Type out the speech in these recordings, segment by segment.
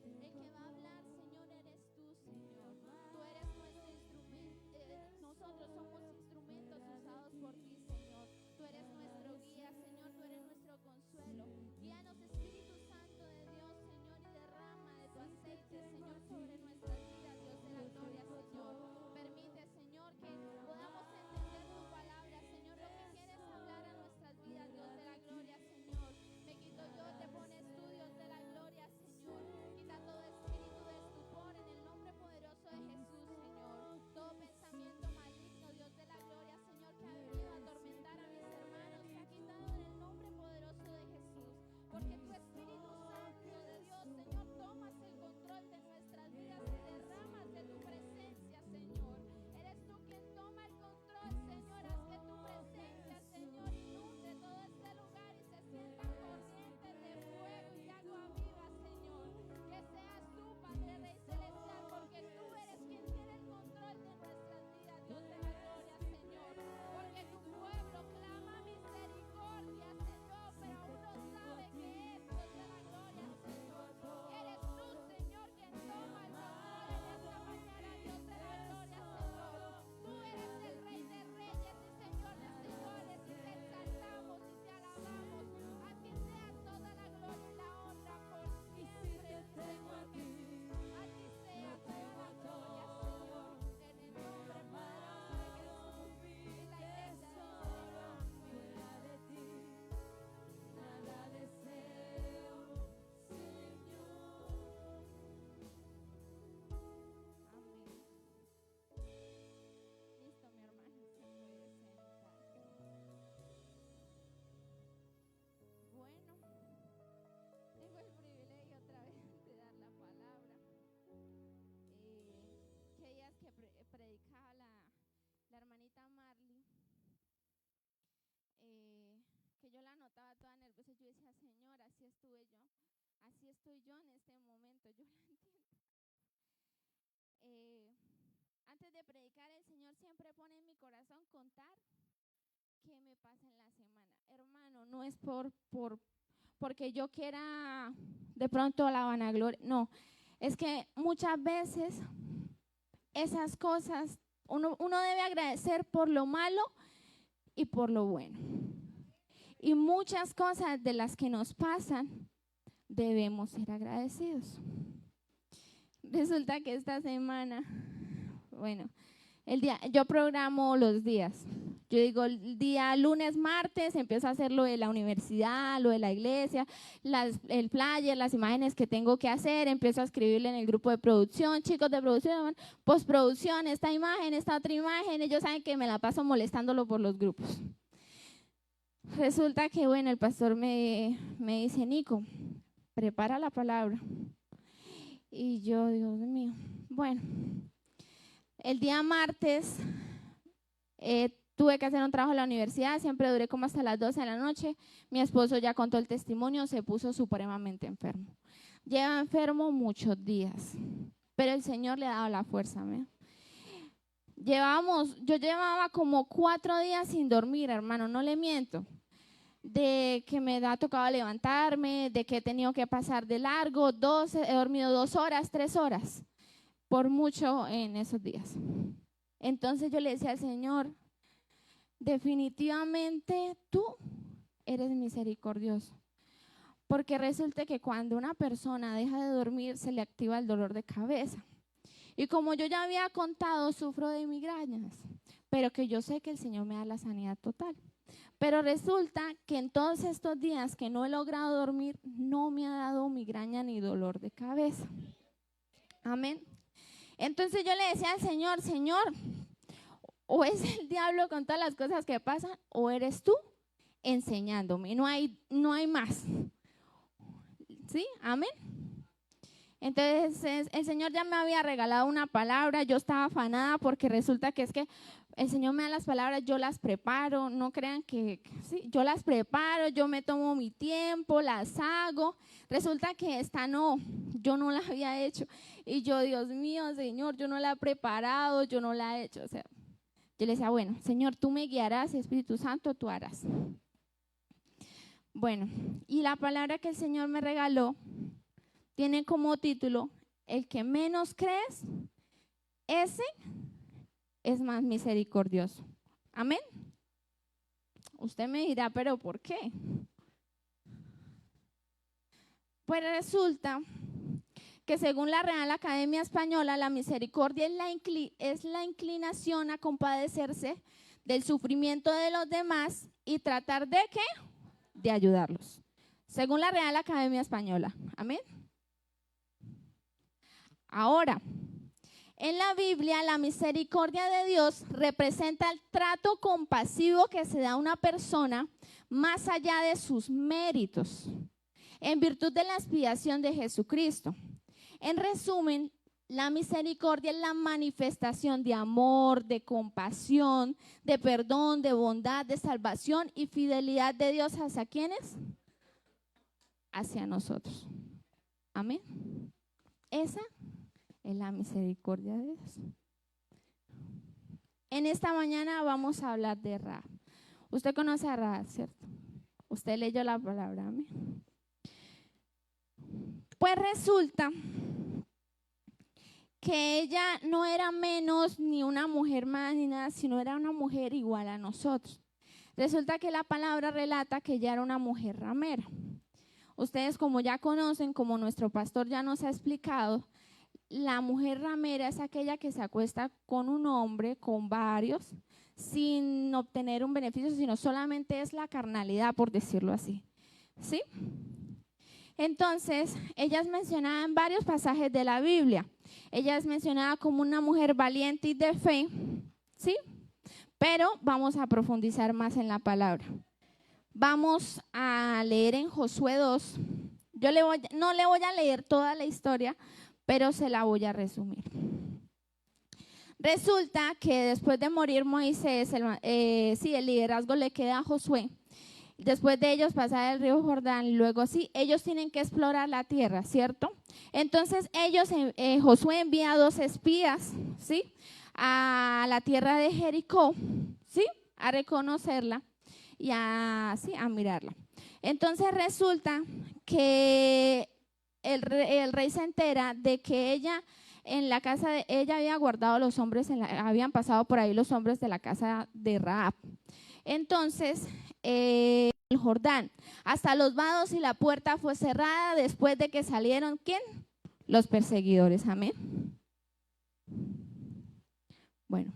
El que va a hablar, Señor, eres tú, Señor. Tú eres nuestro instrumento. Nosotros somos instrumentos usados por ti, Señor. Tú eres nuestro guía, Señor. Tú eres nuestro consuelo. Guíanos, Espíritu Santo de Dios, Señor, y derrama de tu aceite, Señor, sobre nuestras vidas, Dios de la gloria, Señor. Permite, Señor, que podamos entender tu palabra, Señor, lo que quieres hablar a nuestras vidas, Dios de la gloria, Señor. Me quito yo, te pones tú, Dios de la gloria, Señor. Quita todo espíritu de estupor en el nombre poderoso de Jesús, Señor. Todo pensamiento maligno, Dios de la gloria, Señor, que ha venido a atormentar a mis hermanos, se ha quitado en el nombre poderoso de Jesús. Porque tu Espíritu Santo de Dios, Señor, tomas el control de nuestras vidas y derramas de tu presencia, Señor. Eres tú quien toma el control, Señor. Haz que tu presencia, Señor, inunde todo este lugar y se sientan corrientes de fuego y de agua viva, Señor. Que seas tú, Padre Rey Celestial, porque tú eres quien tiene el control de nuestras vidas, Dios de la gloria, Señor. Porque tu pueblo clama misericordia, Señor, pero aún no sabe que es, Dios de la gloria, Señor. Eres tú, Señor, quien toma el control en esta mañana, Dios de la gloria, Señor. Tú eres el Rey de reyes y Señor de señores, y te exaltamos y te alabamos. A ti sea toda la gloria y la honra por siempre, Señor Jesús. A ti sea toda la gloria, Señor, en el nombre poderoso de Jesús. Y la iglesia dice Fuera de ti, nada deseo, Señor. amén. Listo, mi hermano, se puede sentar. Bueno, tengo el privilegio otra vez de dar la palabra. Que días que predicaba la hermanita Marley, que yo la notaba toda nerviosa. Yo decía, Señor, así estuve yo, así estoy yo en este momento, yo la entiendo. Antes de predicar, el Señor siempre pone en mi corazón contar qué me pasa en la semana. Hermano, no es porque yo quiera de pronto la vanagloria, no. Es que muchas veces esas cosas, uno debe agradecer por lo malo y por lo bueno. Y muchas cosas de las que nos pasan, debemos ser agradecidos. Resulta que esta semana, bueno, yo programo los días. Yo digo, el día lunes, martes, empiezo a hacer lo de la universidad, lo de la iglesia, el flyer, las imágenes que tengo que hacer, empiezo a escribirle en el grupo de producción, chicos de producción, postproducción, esta imagen, esta otra imagen. Ellos saben que me la paso molestándolo por los grupos. Resulta que, bueno, el pastor me dice, Nico, prepara la palabra. Y yo, Dios mío, bueno, el día martes tuve que hacer un trabajo en la universidad, siempre duré como hasta las 12 de la noche. Mi esposo ya contó el testimonio, se puso supremamente enfermo. Lleva enfermo muchos días, pero el Señor le ha dado la fuerza. Yo llevaba como 4 días sin dormir, hermano, no le miento. De que me ha tocado levantarme, de que he tenido que pasar de largo, he dormido 2 horas, 3 horas, por mucho en esos días. Entonces yo le decía al Señor, definitivamente tú eres misericordioso, porque resulta que cuando una persona deja de dormir se le activa el dolor de cabeza. Y como yo ya había contado, sufro de migrañas, pero que yo sé que el Señor me da la sanidad total. Pero resulta que en todos estos días que no he logrado dormir, no me ha dado migraña ni dolor de cabeza. Amén. Entonces yo le decía al Señor, Señor, o es el diablo con todas las cosas que pasan, o eres tú enseñándome. No hay más. ¿Sí? Amén. Entonces el Señor ya me había regalado una palabra, yo estaba afanada porque resulta que es que el Señor me da las palabras, yo las preparo, no crean que sí, yo las preparo, yo me tomo mi tiempo, las hago. Resulta que esta no, yo no la había hecho. Y yo, Dios mío, Señor, yo no la he preparado, yo no la he hecho. O sea, yo le decía, bueno, Señor, tú me guiarás, Espíritu Santo, tú harás. Bueno, y la palabra que el Señor me regaló tiene como título: el que menos crees, ese es más misericordioso. Amén. Usted me dirá, ¿pero por qué? Pues resulta que según la Real Academia Española, la misericordia es la inclinación a compadecerse del sufrimiento de los demás y tratar de ¿qué? De ayudarlos. Según la Real Academia Española. Amén. Ahora, en la Biblia, la misericordia de Dios representa el trato compasivo que se da a una persona más allá de sus méritos, en virtud de la expiación de Jesucristo. En resumen, la misericordia es la manifestación de amor, de compasión, de perdón, de bondad, de salvación y fidelidad de Dios. ¿Hacia quiénes? Hacia nosotros. Amén. Esa es la misericordia de Dios. En esta mañana vamos a hablar de Rahab. Usted conoce a Rahab, ¿cierto? Usted leyó la palabra, amén. Pues resulta que ella no era menos ni una mujer más ni nada, sino era una mujer igual a nosotros. Resulta que la palabra relata que ella era una mujer ramera. Ustedes, como ya conocen, como nuestro pastor ya nos ha explicado, la mujer ramera es aquella que se acuesta con un hombre, con varios, sin obtener un beneficio, sino solamente es la carnalidad, por decirlo así. ¿Sí? Entonces, ella es mencionada en varios pasajes de la Biblia. Ella es mencionada como una mujer valiente y de fe, ¿sí? Pero vamos a profundizar más en la palabra. Vamos a leer en Josué 2. No le voy a leer toda la historia, pero se la voy a resumir. Resulta que después de morir Moisés, el liderazgo le queda a Josué. Después de ellos pasar el río Jordán, luego sí, ellos tienen que explorar la tierra, ¿cierto? Entonces Josué envía 2 espías, ¿sí? A la tierra de Jericó, ¿sí? A reconocerla y a mirarla. Entonces resulta que el rey se entera de que ella, en la casa de ella, había guardado los hombres, habían pasado por ahí los hombres de la casa de Rahab. Entonces, el Jordán, hasta los vados y la puerta fue cerrada después de que salieron, ¿quién? Los perseguidores, amén. Bueno,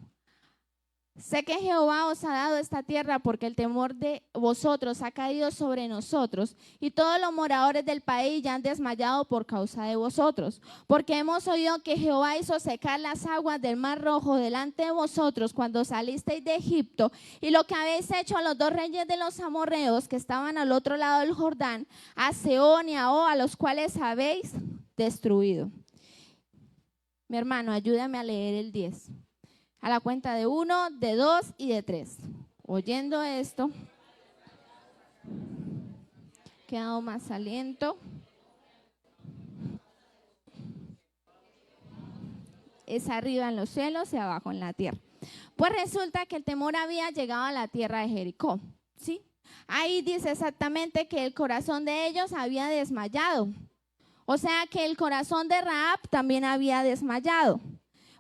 sé que Jehová os ha dado esta tierra porque el temor de vosotros ha caído sobre nosotros y todos los moradores del país ya han desmayado por causa de vosotros, porque hemos oído que Jehová hizo secar las aguas del mar Rojo delante de vosotros cuando salisteis de Egipto y lo que habéis hecho a los 2 reyes de los amorreos que estaban al otro lado del Jordán, a Sehón y a Og, a los cuales habéis destruido. Mi hermano, ayúdame a leer el 10. A la cuenta de 1, de 2 y de 3. Oyendo esto, quedado más aliento. Es arriba en los cielos y abajo en la tierra. Pues resulta que el temor había llegado a la tierra de Jericó, ¿sí? Ahí dice exactamente que el corazón de ellos había desmayado. O sea que el corazón de Rahab también había desmayado.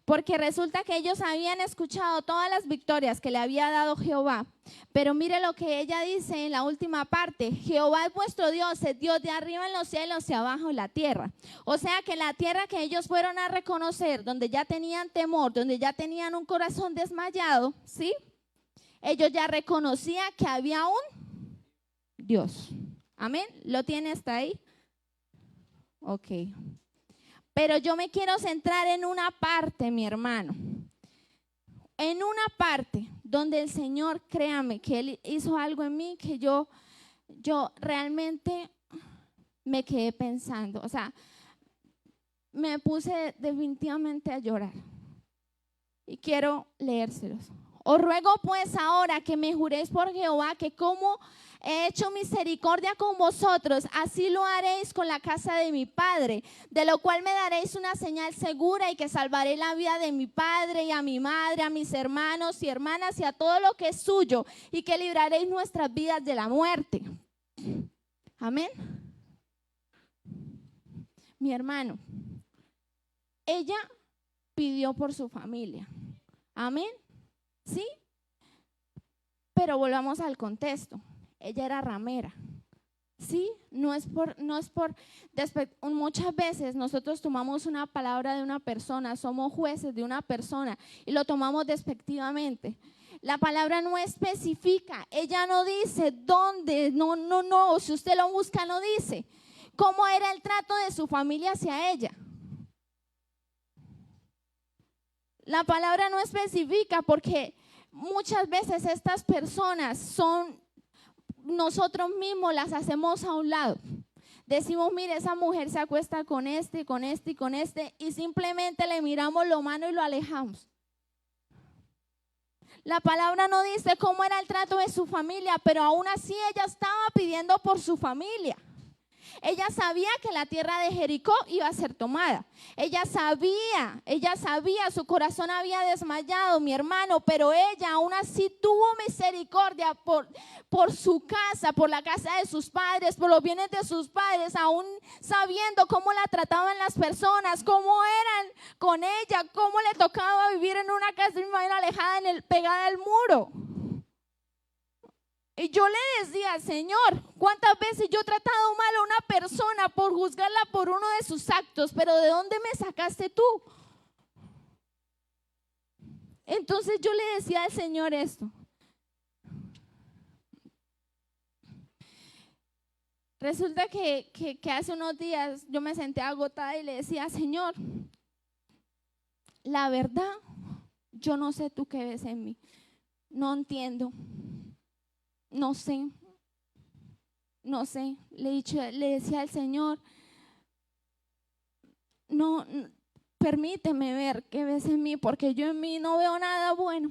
Porque resulta que ellos habían escuchado todas las victorias que le había dado Jehová. Pero mire lo que ella dice en la última parte. Jehová es vuestro Dios, es Dios de arriba en los cielos y abajo en la tierra. O sea que la tierra que ellos fueron a reconocer, donde ya tenían temor, donde ya tenían un corazón desmayado, ¿sí? Ellos ya reconocían que había un Dios. Amén. ¿Lo tiene hasta ahí? Ok. Pero yo me quiero centrar en una parte, mi hermano. En una parte donde el Señor, créame, que Él hizo algo en mí que yo realmente me quedé pensando. O sea, me puse definitivamente a llorar. Y quiero leérselos. Os ruego pues ahora que me juréis por Jehová que como he hecho misericordia con vosotros, así lo haréis con la casa de mi padre, de lo cual me daréis una señal segura y que salvaré la vida de mi padre y a mi madre, a mis hermanos y hermanas y a todo lo que es suyo, y que libraréis nuestras vidas de la muerte. Amén. mi hermano, ella pidió por su familia. Amén. ¿Sí? Pero volvamos al contexto. Ella era ramera. Sí, muchas veces nosotros tomamos una palabra de una persona, somos jueces de una persona y lo tomamos despectivamente. La palabra no especifica, ella no dice dónde, no, si usted lo busca no dice cómo era el trato de su familia hacia ella. La palabra no especifica porque muchas veces estas personas nosotros mismos las hacemos a un lado. Decimos, mire, esa mujer se acuesta con este, con este y con este, y simplemente le miramos lo malo y lo alejamos. La palabra no dice cómo era el trato de su familia, pero aún así ella estaba pidiendo por su familia. Ella sabía que la tierra de Jericó iba a ser tomada. Ella sabía, su corazón había desmayado, mi hermano, pero ella aún así tuvo misericordia por su casa, por la casa de sus padres, por los bienes de sus padres, aún sabiendo cómo la trataban las personas, cómo eran con ella, cómo le tocaba vivir en una casa alejada, pegada al muro. Y yo le decía, Señor, ¿cuántas veces yo he tratado mal a una persona por juzgarla por uno de sus actos? Pero ¿de dónde me sacaste tú? Entonces yo le decía al Señor esto. Resulta que hace unos días yo me senté agotada y le decía, Señor, la verdad, yo no sé tú qué ves en mí. No entiendo. No sé, le decía al Señor, no, permíteme ver qué ves en mí, porque yo en mí no veo nada bueno.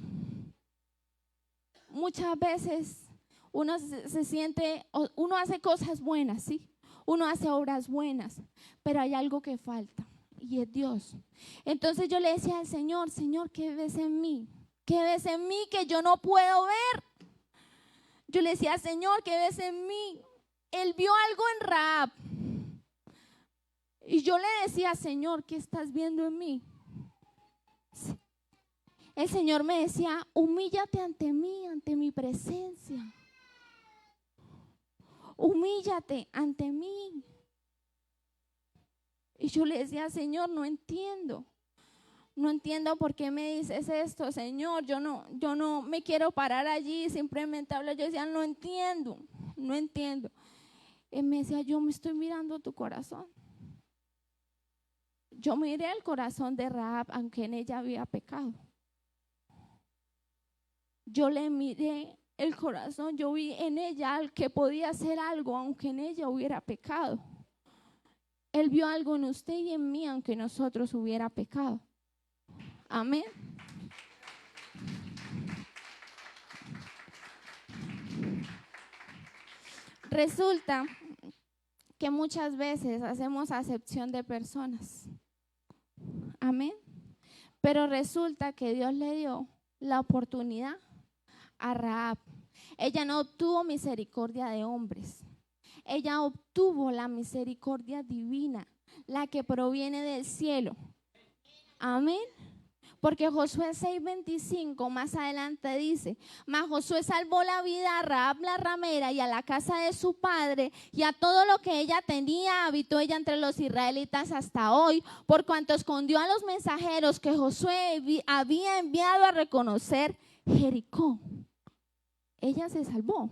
Muchas veces uno se siente, uno hace cosas buenas, sí, uno hace obras buenas, pero hay algo que falta y es Dios. Entonces yo le decía al Señor, Señor, ¿qué ves en mí? ¿Qué ves en mí que yo no puedo ver? Yo le decía, Señor, ¿qué ves en mí? Él vio algo en Rahab. Y yo le decía, Señor, ¿qué estás viendo en mí? El Señor me decía, humíllate ante mí, ante mi presencia. Humíllate ante mí. Y yo le decía, Señor, no entiendo. No entiendo por qué me dices esto, Señor. Yo no me quiero parar allí, simplemente hablo. Yo decía, no entiendo. Él me decía, yo me estoy mirando tu corazón. Yo miré el corazón de Rahab, aunque en ella había pecado. Yo le miré el corazón, yo vi en ella al que podía hacer algo, aunque en ella hubiera pecado. Él vio algo en usted y en mí, aunque nosotros hubiera pecado. Amén. Resulta que muchas veces hacemos acepción de personas. Amén. Pero resulta que Dios le dio la oportunidad a Rahab. Ella no obtuvo misericordia de hombres. Ella obtuvo la misericordia divina, la que proviene del cielo. Amén. Porque Josué 6:25 más adelante dice, mas Josué salvó la vida a Rahab la ramera y a la casa de su padre y a todo lo que ella tenía, habitó ella entre los israelitas hasta hoy, por cuanto escondió a los mensajeros que Josué había enviado a reconocer Jericó. Ella se salvó.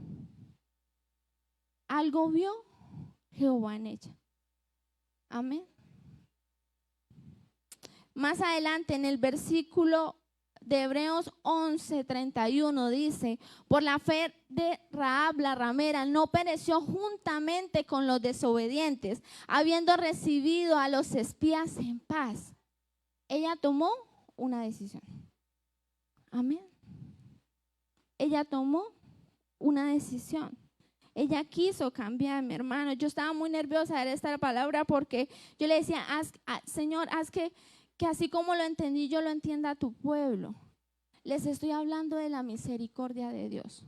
Algo vio Jehová en ella. Amén. Más adelante en el versículo de Hebreos 11:31 dice, por la fe de Rahab la ramera no pereció juntamente con los desobedientes, habiendo recibido a los espías en paz. Ella tomó una decisión. Amén. Ella tomó una decisión. Ella quiso cambiar, mi hermano. Yo estaba muy nerviosa de esta palabra porque yo le decía, Señor, haz que así como lo entendí, yo lo entienda a tu pueblo. Les estoy hablando de la misericordia de Dios.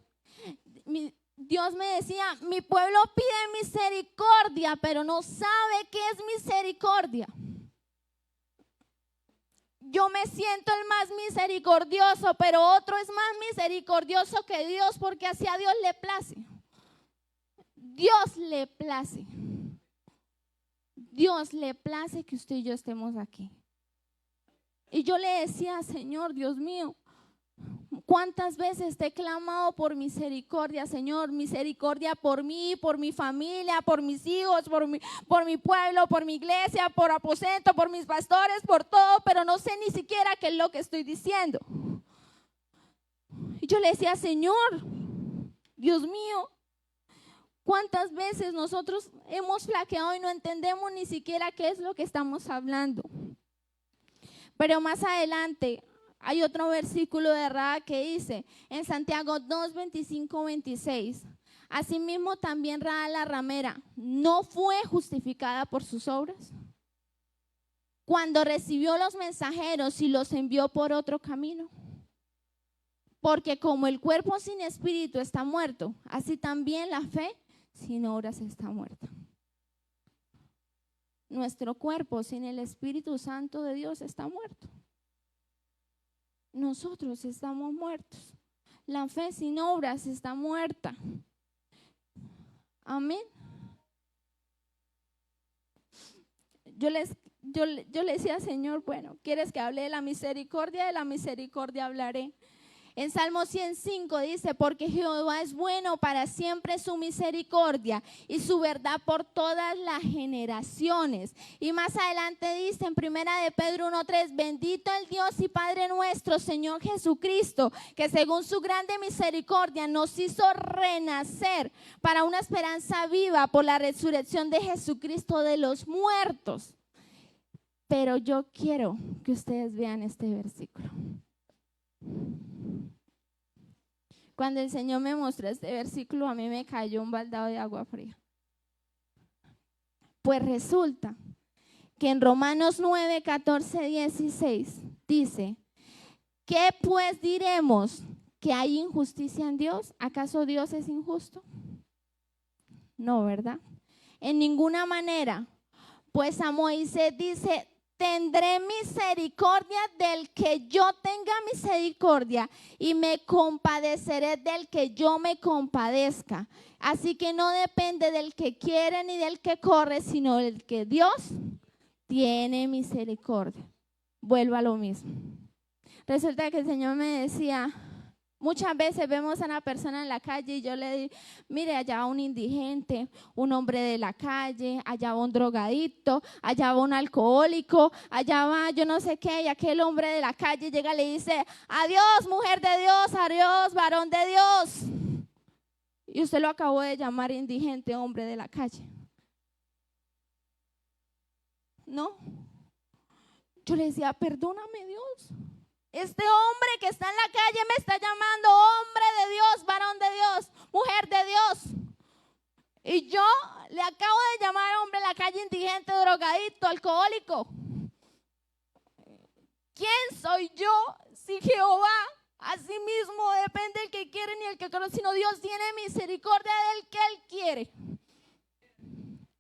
Dios me decía, mi pueblo pide misericordia, pero no sabe qué es misericordia. Yo me siento el más misericordioso, pero otro es más misericordioso que Dios, porque así a Dios le place. Dios le place. Dios le place que usted y yo estemos aquí. Y yo le decía, Señor, Dios mío, ¿cuántas veces te he clamado por misericordia, Señor? Misericordia por mí, por mi familia, por mis hijos, por mi pueblo, por mi iglesia, por aposento, por mis pastores, por todo, pero no sé ni siquiera qué es lo que estoy diciendo. Y yo le decía, Señor, Dios mío, ¿cuántas veces nosotros hemos flaqueado y no entendemos ni siquiera qué es lo que estamos hablando? Pero más adelante hay otro versículo de Rahab que dice en Santiago 2, 25, 26. Asimismo también Rahab la ramera no fue justificada por sus obras cuando recibió los mensajeros y los envió por otro camino. Porque como el cuerpo sin espíritu está muerto, así también la fe sin obras está muerta. Nuestro cuerpo sin el Espíritu Santo de Dios está muerto. Nosotros estamos muertos. La fe sin obras está muerta. Amén. Yo le decía, Señor, bueno, ¿quieres que hable de la misericordia? De la misericordia hablaré. En Salmo 105 dice, porque Jehová es bueno, para siempre su misericordia y su verdad por todas las generaciones. Y más adelante dice en 1 de Pedro 1:3, bendito el Dios y Padre nuestro, Señor Jesucristo, que según su grande misericordia nos hizo renacer para una esperanza viva por la resurrección de Jesucristo de los muertos. Pero yo quiero que ustedes vean este versículo. Cuando el Señor me mostró este versículo, a mí me cayó un baldado de agua fría. Pues resulta que en Romanos 9, 14, 16 dice, ¿qué pues diremos? ¿Que hay injusticia en Dios? ¿Acaso Dios es injusto? No, ¿verdad? En ninguna manera. Pues a Moisés dice, tendré misericordia del que yo tenga misericordia y me compadeceré del que yo me compadezca. Así que no depende del que quiere ni del que corre, sino del que Dios tiene misericordia. Vuelvo a lo mismo. Resulta que el Señor me decía, muchas veces vemos a una persona en la calle y yo le digo, mire, allá va un indigente, un hombre de la calle, allá va un drogadicto, allá va un alcohólico, allá va yo no sé qué, y aquel hombre de la calle llega y le dice, adiós mujer de Dios, adiós varón de Dios. Y usted lo acabó de llamar indigente, hombre de la calle. ¿No? Yo le decía, perdóname Dios. Este hombre que está en la calle me está llamando hombre de Dios, varón de Dios, mujer de Dios. Y yo le acabo de llamar hombre en la calle indigente, drogadicto, alcohólico. ¿Quién soy yo si Jehová así mismo depende del que quiere ni el que quiere, sino Dios tiene misericordia del que Él quiere?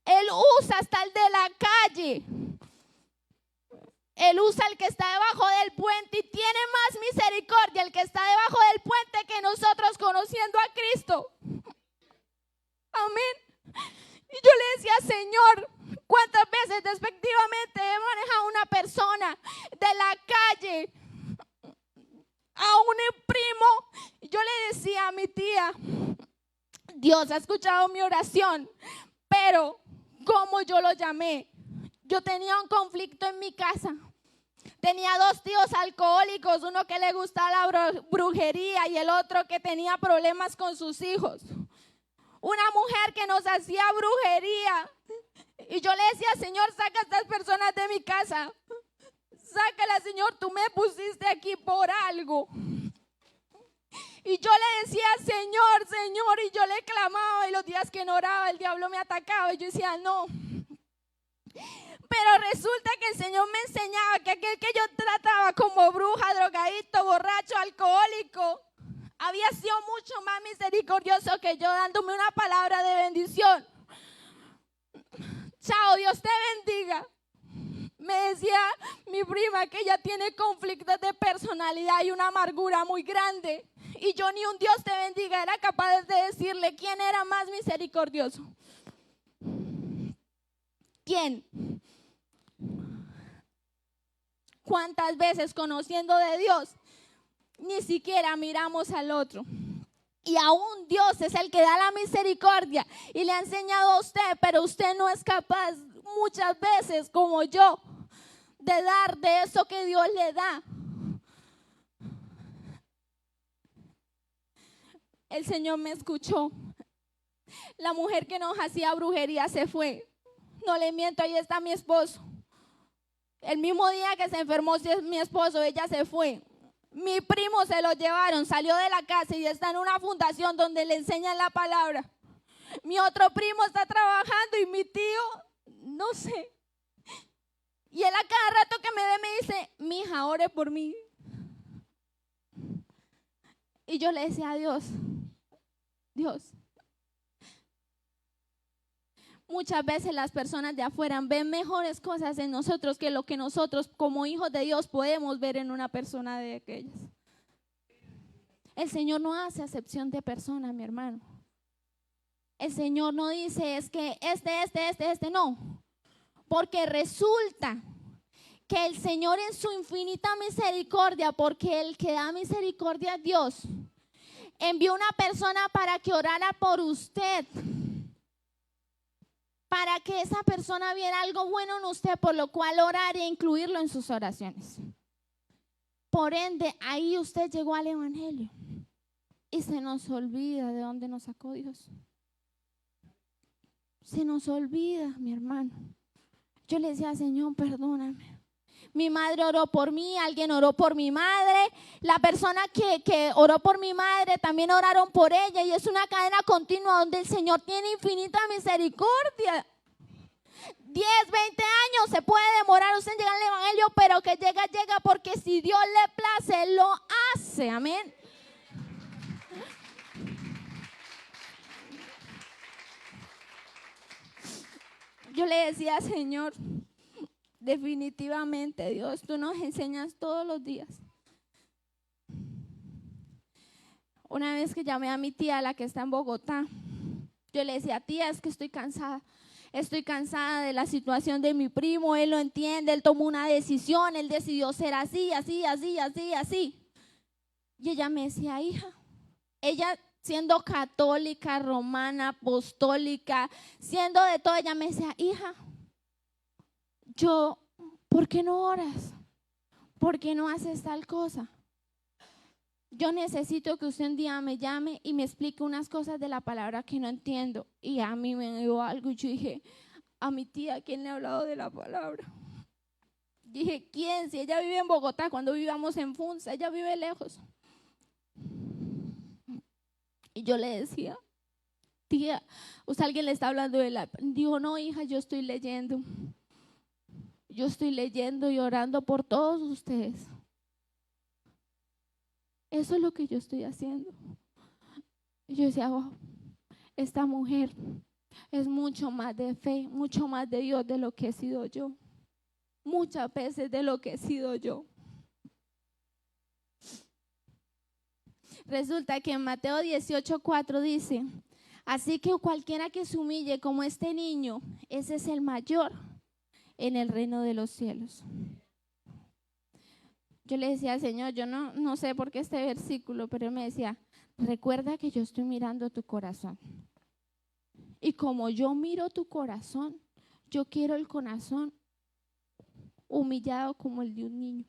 Él usa hasta el de la calle. Él usa el que está debajo del puente y tiene más misericordia el que está debajo del puente que nosotros conociendo a Cristo. Amén. Y yo le decía, Señor, ¿cuántas veces despectivamente he manejado a una persona de la calle, a un primo? Y yo le decía a mi tía, Dios ha escuchado mi oración, pero ¿cómo yo lo llamé? Yo tenía un conflicto en mi casa. Tenía dos tíos alcohólicos, uno que le gustaba la brujería y el otro que tenía problemas con sus hijos. Una mujer que nos hacía brujería. Y yo le decía, Señor, saca a estas personas de mi casa. Sácala, Señor, tú me pusiste aquí por algo. Y yo le decía, Señor, Señor, y yo le clamaba, y los días que no oraba, el diablo me atacaba, y yo decía, no. Pero resulta que el Señor me enseñaba que aquel que yo trataba como bruja, drogadicto, borracho, alcohólico, había sido mucho más misericordioso que yo, dándome una palabra de bendición. Chao, Dios te bendiga. Me decía mi prima que ella tiene conflictos de personalidad y una amargura muy grande. Y yo ni un Dios te bendiga era capaz de decirle quién era más misericordioso. ¿Quién? ¿Cuántas veces conociendo de Dios ni siquiera miramos al otro? Y aún Dios es el que da la misericordia y le ha enseñado a usted, pero usted no es capaz muchas veces como yo de dar de eso que Dios le da. El Señor me escuchó. La mujer que nos hacía brujería se fue. No le miento, ahí está mi esposo. El mismo día que se enfermó mi esposo, ella se fue. Mi primo se lo llevaron, salió de la casa y está en una fundación donde le enseñan la palabra. Mi otro primo está trabajando y mi tío, no sé. Y él a cada rato que me ve me dice, mija, ore por mí. Y yo le decía a Dios, muchas veces las personas de afuera ven mejores cosas en nosotros que lo que nosotros como hijos de Dios podemos ver en una persona de aquellas. El Señor no hace acepción de persona, mi hermano. El Señor no dice es que este, no. Porque resulta que el Señor en su infinita misericordia, porque el que da misericordia es Dios, envió una persona para que orara por usted, para que esa persona viera algo bueno en usted, por lo cual orar e incluirlo en sus oraciones. Por ende, ahí usted llegó al evangelio y se nos olvida de dónde nos sacó Dios. Se nos olvida, mi hermano. Yo le decía, Señor, perdóname. Mi madre oró por mí, alguien oró por mi madre, la persona que oró por mi madre también oraron por ella, y es una cadena continua donde el Señor tiene infinita misericordia. 10, 20 años se puede demorar usted en llegar al evangelio, pero que llega, porque si Dios le place, Él lo hace, amén. Yo le decía, Señor, definitivamente, Dios, tú nos enseñas todos los días. Una vez que llamé a mi tía, la que está en Bogotá, yo le decía, tía, es que estoy cansada de la situación de mi primo, él lo entiende, él tomó una decisión, él decidió ser así. Y ella me decía, hija, ella siendo católica, romana, apostólica, siendo de todo, ella me decía, hija, ¿por qué no oras? ¿Por qué no haces tal cosa? Yo necesito que usted un día me llame y me explique unas cosas de la palabra que no entiendo. Y a mí me dio algo y yo dije, a mi tía, ¿quién le ha hablado de la palabra? Dije, ¿quién? Si ella vive en Bogotá, cuando vivíamos en Funza, ella vive lejos. Y yo le decía, tía, ¿usted alguien le está hablando de la? Dijo, no, hija, yo estoy leyendo. Yo estoy leyendo y orando por todos ustedes. Eso es lo que yo estoy haciendo. Y yo decía, wow, esta mujer es mucho más de fe, mucho más de Dios de lo que he sido yo. Muchas veces de lo que he sido yo. Resulta que en Mateo 18:4 dice, así que cualquiera que se humille como este niño, ese es el mayor en el reino de los cielos. Yo le decía al Señor, yo no sé por qué este versículo, pero Él me decía, recuerda que yo estoy mirando tu corazón. Y como yo miro tu corazón, yo quiero el corazón humillado como el de un niño.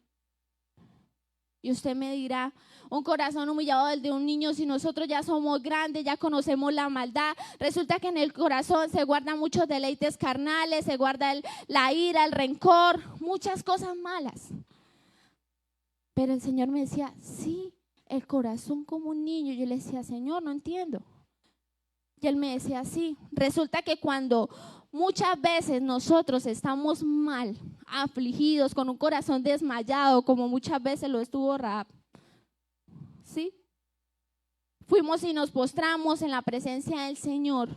Y usted me dirá, un corazón humillado del de un niño, si nosotros ya somos grandes, ya conocemos la maldad. Resulta que en el corazón se guardan muchos deleites carnales, se guarda la ira, el rencor, muchas cosas malas. Pero el Señor me decía, sí, el corazón como un niño. Yo le decía, Señor, no entiendo. Y Él me decía, sí, resulta que cuando muchas veces nosotros estamos mal, afligidos, con un corazón desmayado, como muchas veces lo estuvo Rahab, ¿sí? fuimos y nos postramos en la presencia del Señor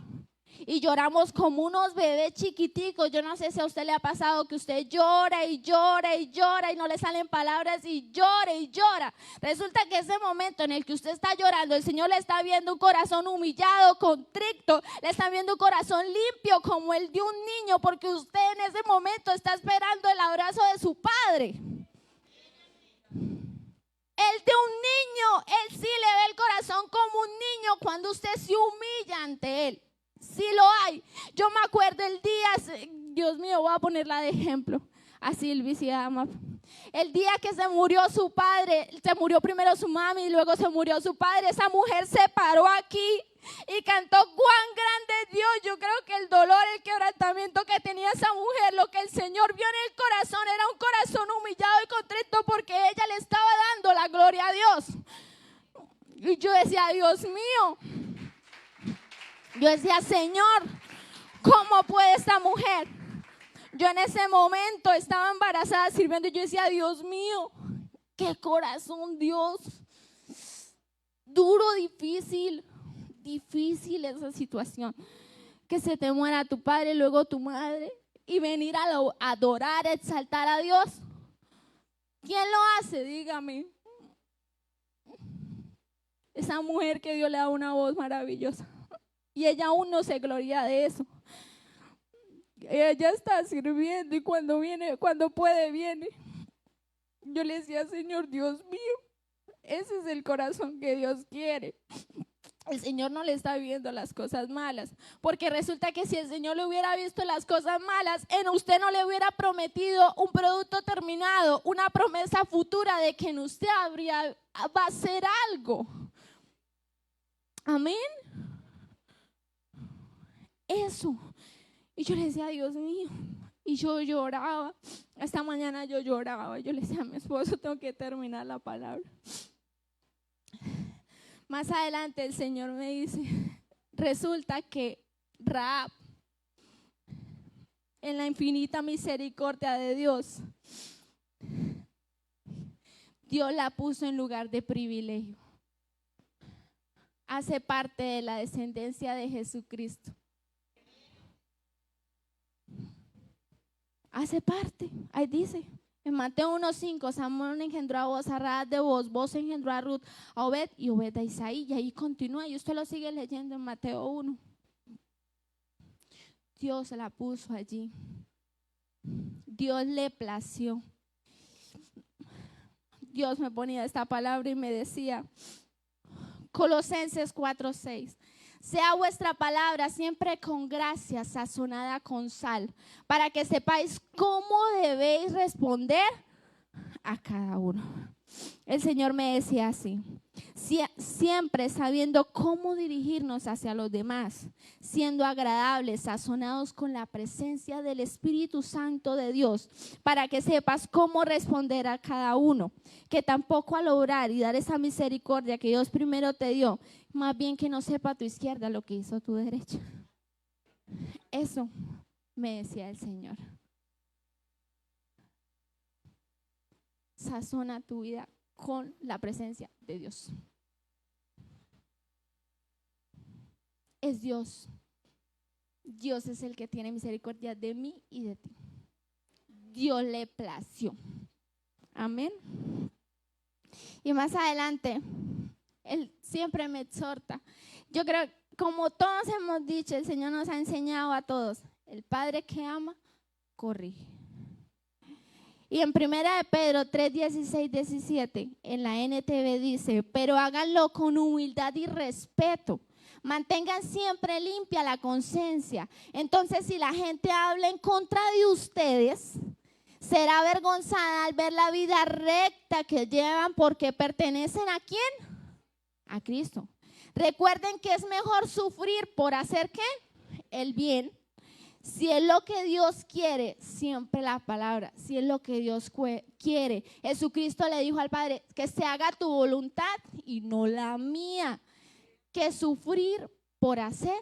y lloramos como unos bebés chiquiticos. Yo no sé si a usted le ha pasado que usted llora y llora y llora y no le salen palabras y llora y llora. Resulta que ese momento en el que usted está llorando, el Señor le está viendo un corazón humillado, contrito, le está viendo un corazón limpio como el de un niño, porque usted en ese momento está esperando el abrazo de su Padre. El de un niño, Él sí le ve el corazón como un niño cuando usted se humilla ante Él. Sí lo hay. Yo me acuerdo el día, Dios mío, voy a ponerla de ejemplo. A Silvi se llama. El día que se murió su padre, se murió primero su mami y luego se murió su padre. Esa mujer se paró aquí y cantó cuán grande es Dios. Yo creo que el dolor, el quebrantamiento que tenía esa mujer, lo que el Señor vio en el corazón era un corazón humillado y contrito, porque ella le estaba dando la gloria a Dios. Y yo decía, Dios mío, yo decía, Señor, ¿cómo puede esta mujer? Yo en ese momento estaba embarazada sirviendo y yo decía, Dios mío, qué corazón, Dios. Duro, difícil esa situación. Que se te muera tu padre, luego tu madre, y venir a adorar, a exaltar a Dios. ¿Quién lo hace? Dígame. Esa mujer que Dios le da una voz maravillosa. Y ella aún no se gloria de eso. Ella está sirviendo y cuando puede, viene. Yo le decía, Señor, Dios mío, ese es el corazón que Dios quiere. El Señor no le está viendo las cosas malas, porque resulta que si el Señor le hubiera visto las cosas malas, en usted no le hubiera prometido un producto terminado, una promesa futura de que en usted va a ser algo. Amén. Eso. Y yo le decía, Dios mío, y yo lloraba. Esta mañana yo lloraba. Yo le decía a mi esposo, tengo que terminar la palabra. Más adelante el Señor me dice, resulta que Rahab, en la infinita misericordia de Dios, Dios la puso en lugar de privilegio. Hace parte de la descendencia de Jesucristo. Hace parte, ahí dice. En Mateo 1:5, Samuel engendró a Boaz, a Rahab de Boaz engendró a Ruth, a Obed y Obed a Isaí. Y ahí continúa, y usted lo sigue leyendo en Mateo 1. Dios la puso allí. Dios le plació. Dios me ponía esta palabra y me decía, Colosenses 4:6. Sea vuestra palabra siempre con gracia, sazonada con sal, para que sepáis cómo debéis responder a cada uno. El Señor me decía así, siempre sabiendo cómo dirigirnos hacia los demás, siendo agradables, sazonados con la presencia del Espíritu Santo de Dios, para que sepas cómo responder a cada uno, que tampoco al obrar y dar esa misericordia que Dios primero te dio, más bien que no sepa tu izquierda lo que hizo tu derecha. Eso me decía el Señor. Sazona tu vida con la presencia de Dios. Es Dios. Dios es el que tiene misericordia de mí y de ti. Dios le plació. Amén. Y más adelante, Él siempre me exhorta. Yo creo, como todos hemos dicho, el Señor nos ha enseñado a todos. El Padre que ama, corrige. Y en 1 Pedro 3:16-17, en la NTV dice, pero háganlo con humildad y respeto. Mantengan siempre limpia la conciencia. Entonces, si la gente habla en contra de ustedes, será avergonzada al ver la vida recta que llevan, porque pertenecen ¿a quién? A Cristo. Recuerden que es mejor sufrir por hacer ¿qué? El bien. Si es lo que Dios quiere, siempre la palabra, si es lo que Dios quiere. Jesucristo le dijo al Padre, que se haga tu voluntad y no la mía. Que sufrir por hacer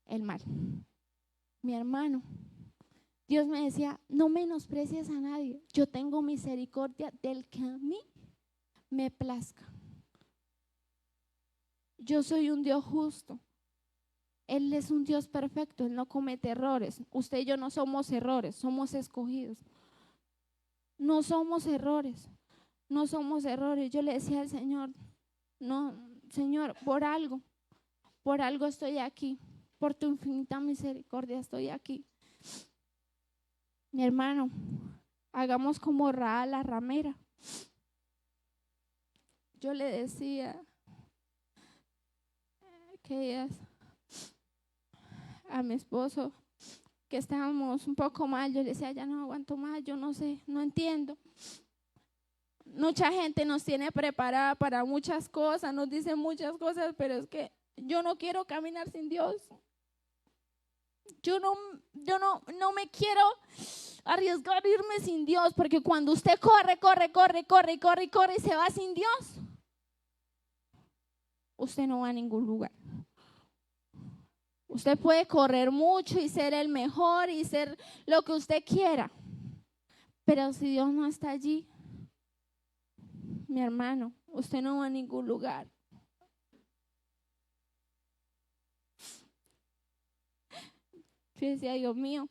el mal. Mi hermano, Dios me decía, no menosprecies a nadie. Yo tengo misericordia del que a mí me plazca. Yo soy un Dios justo. Él es un Dios perfecto, Él no comete errores. Usted y yo no somos errores, somos escogidos. No somos errores, no somos errores. Yo le decía al Señor, no, Señor, por algo estoy aquí, por tu infinita misericordia estoy aquí. Mi hermano, hagamos como Rahab la ramera. Yo le decía que a mi esposo que estábamos un poco mal, yo le decía, ya no aguanto más, yo no sé, no entiendo. Mucha gente nos tiene preparada para muchas cosas, nos dice muchas cosas, pero es que yo no quiero caminar sin Dios. Yo no me quiero arriesgar a irme sin Dios, porque cuando usted corre y se va sin Dios, usted no va a ningún lugar. Usted puede correr mucho y ser el mejor y ser lo que usted quiera, pero si Dios no está allí, mi hermano, usted no va a ningún lugar. Yo decía, Dios mío,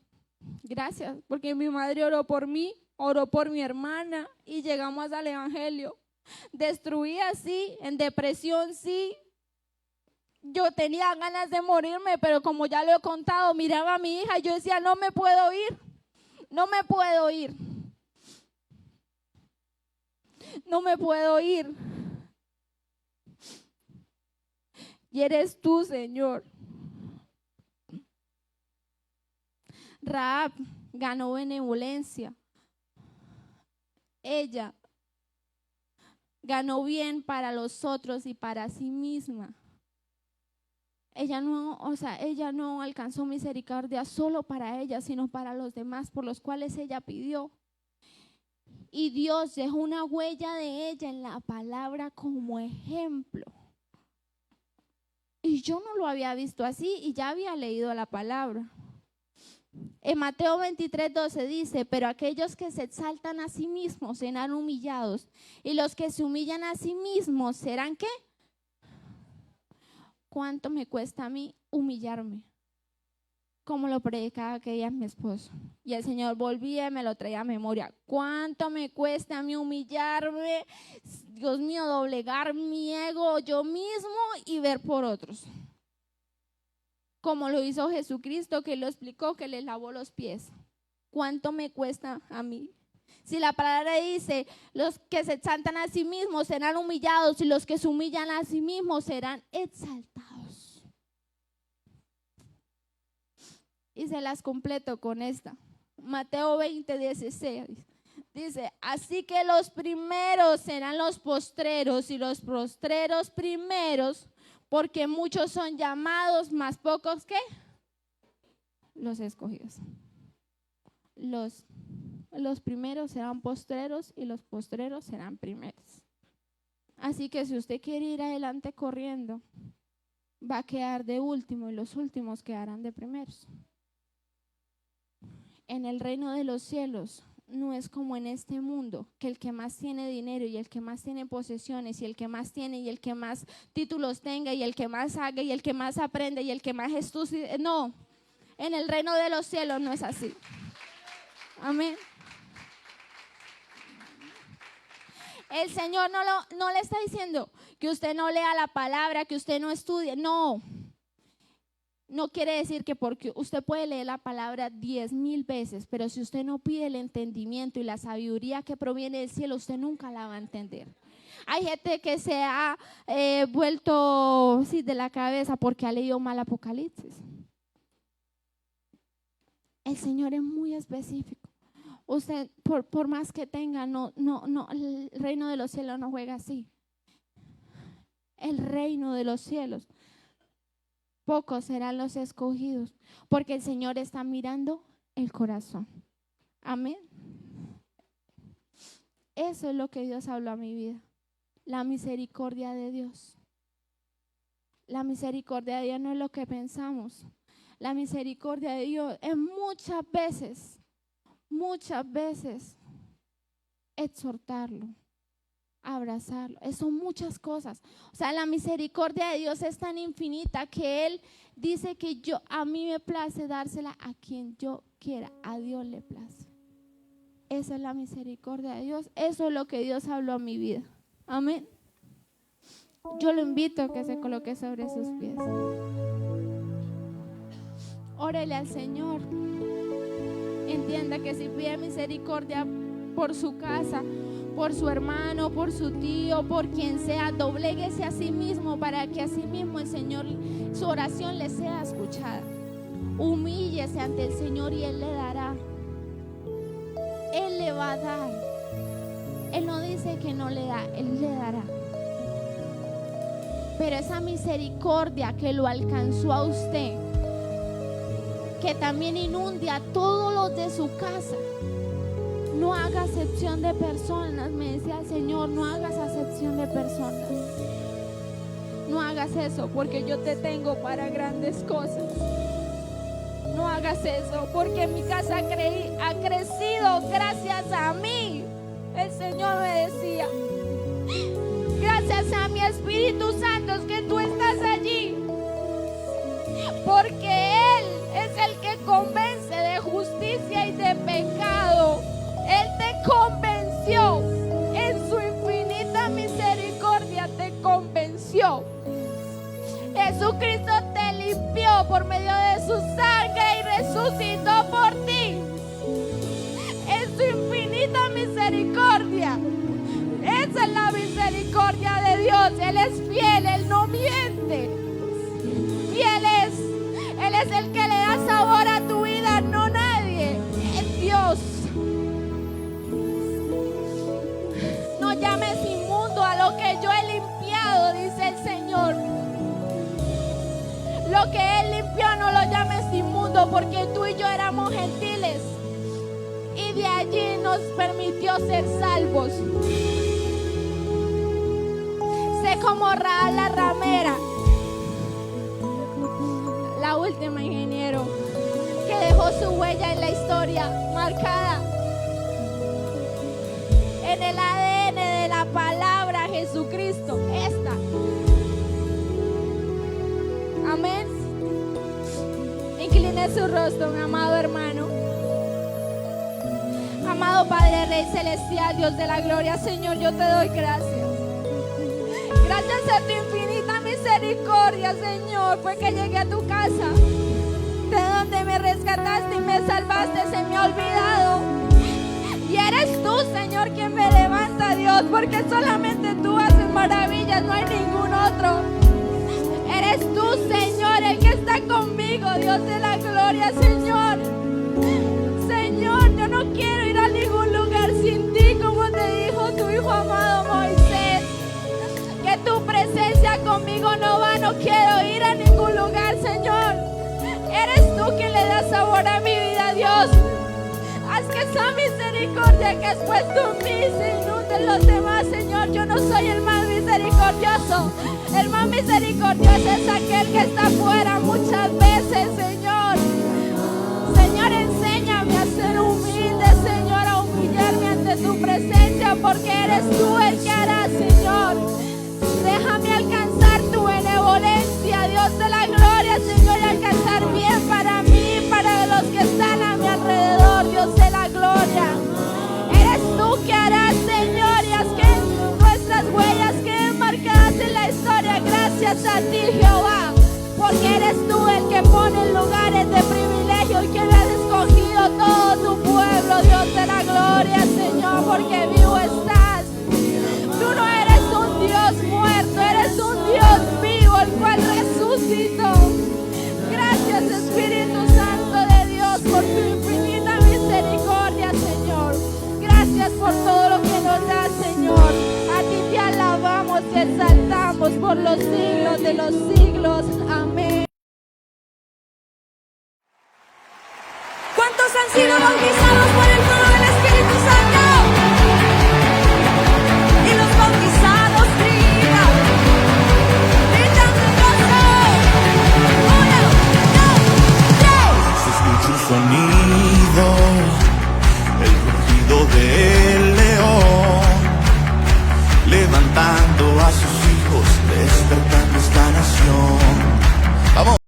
gracias, porque mi madre oró por mí, oró por mi hermana y llegamos al evangelio. Destruida, sí, en depresión, sí. Yo tenía ganas de morirme, pero como ya lo he contado, miraba a mi hija y yo decía, no me puedo ir, no me puedo ir. No me puedo ir. Y eres tú, Señor. Rahab ganó benevolencia. Ella ganó bien para los otros y para sí misma. Ella no alcanzó misericordia solo para ella, sino para los demás por los cuales ella pidió. Y Dios dejó una huella de ella en la palabra como ejemplo. Y yo no lo había visto así y ya había leído la palabra. En Mateo 23:12 dice, pero aquellos que se exaltan a sí mismos serán humillados, y los que se humillan a sí mismos serán ¿qué? ¿Cuánto me cuesta a mí humillarme? Como lo predicaba aquella mi esposo. Y el Señor volvía y me lo traía a memoria. ¿Cuánto me cuesta a mí humillarme? Dios mío, doblegar mi ego yo mismo y ver por otros. Como lo hizo Jesucristo, que lo explicó, que le lavó los pies. ¿Cuánto me cuesta a mí? Si la palabra dice, los que se exaltan a sí mismos serán humillados y los que se humillan a sí mismos serán exaltados. Y se las completo con esta. Mateo 20:16 dice, así que los primeros serán los postreros y los postreros primeros, porque muchos son llamados, más pocos que los escogidos. Los primeros serán postreros y los postreros serán primeros. Así que si usted quiere ir adelante corriendo, va a quedar de último y los últimos quedarán de primeros. En el reino de los cielos no es como en este mundo, que el que más tiene dinero y el que más tiene posesiones y el que más tiene y el que más títulos tenga y el que más haga y el que más aprende y el que más estudie. No, en el reino de los cielos no es así. Amén. El Señor no le está diciendo que usted no lea la palabra, que usted no estudie. No. No quiere decir que porque usted puede leer la palabra 10,000 veces, pero si usted no pide el entendimiento y la sabiduría que proviene del cielo, usted nunca la va a entender. Hay gente que se ha vuelto de la cabeza porque ha leído mal Apocalipsis. El Señor es muy específico. Usted, por más que tenga, no, el reino de los cielos no juega así. El reino de los cielos, pocos serán los escogidos, porque el Señor está mirando el corazón. Amén. Eso es lo que Dios habló a mi vida. La misericordia de Dios. La misericordia de Dios no es lo que pensamos. La misericordia de Dios es muchas veces exhortarlo abrazarlo. Son muchas cosas. O sea, la misericordia de Dios es tan infinita que Él dice que a mí me place dársela a quien yo quiera. A Dios le place. Esa es la misericordia de Dios. Eso es lo que Dios habló a mi vida. Amén. Yo lo invito a que se coloque sobre sus pies. Órele al Señor. Entienda que si pide misericordia por su casa, por su hermano, por su tío, por quien sea, dobléguese a sí mismo para que a sí mismo el Señor, su oración le sea escuchada. Humíllese ante el Señor y Él le dará. Él le va a dar. Él no dice que no le da, Él le dará. Pero esa misericordia que lo alcanzó a usted, que también inunde a todos los de su casa. No haga acepción de personas, me decía el Señor, no hagas acepción de personas. No hagas eso, porque yo te tengo para grandes cosas. No hagas eso, porque mi casa ha crecido gracias a mí. El Señor me decía, gracias a mi Espíritu Santo es que tú estás allí, porque Él es el que convence de justicia y de pecado. Él te convenció, en su infinita misericordia te convenció. Jesucristo te limpió por medio de su sangre y resucitó por ti. En su infinita misericordia. Esa es la misericordia de Dios. Él es fiel, Él no miente. Fiel es. Él es el que le da sabor a tu vida, no nadie. Es Dios. No llames inmundo a lo que yo he limpiado, dice el Señor. Lo que Él limpió no lo llames inmundo, porque tú y yo éramos gentiles. Y de allí nos permitió ser salvos. Sé como Rahab la ramera, la última, ingeniero, que dejó su huella en la historia marcada en el ADN de la palabra Jesucristo. Esta. Amén. Incline su rostro, mi amado hermano. Amado Padre, Rey Celestial, Dios de la gloria, Señor, yo te doy gracias. Gracias a tu infinita misericordia, Señor, fue que llegué a tu casa, de donde me rescataste y me salvaste. Se me ha olvidado. Y eres tú, Señor, quien me levanta, Dios, porque solamente tú haces maravillas, no hay ningún otro. Eres tú, Señor, el que está conmigo, Dios de la gloria, Señor. Señor, yo no quiero ir a ningún lugar sin ti, como te dijo tu Hijo amado Moisés. Que tu presencia conmigo no va, no quiero ir a ningún lugar, Señor. Eres tú quien le da sabor a mi vida, Dios. Haz que esa misericordia que has puesto en mí se inunde en los demás, Señor. Yo no soy el más misericordioso. El más misericordioso es aquel que está afuera muchas veces, Señor. Señor, enséñame a ser humilde, Señor, a humillarme ante tu presencia, porque eres tú el que hará, Señor. Déjame alcanzar tu benevolencia, Dios de la gloria, Señor, y alcanzar bien para mí y para los que están a mi alrededor, Dios de la gloria. Eres tú que harás, Señor, y haz que nuestras huellas queden marcadas en la historia. Gracias a ti, Jehová, porque eres tú el que pone en lugares de privilegio y que me has escogido todo tu pueblo, Dios de la gloria, Señor, porque vivo estás. Tú no eres un Dios muerto, eres un Dios vivo, el cual resucitó. Gracias, Espíritu Santo de Dios, por tu infinita misericordia, Señor. Gracias por todo lo que nos das, Señor. A ti te alabamos y exaltamos por los siglos de los siglos. Amén. ¿Cuántos han sido bautizados por el fuego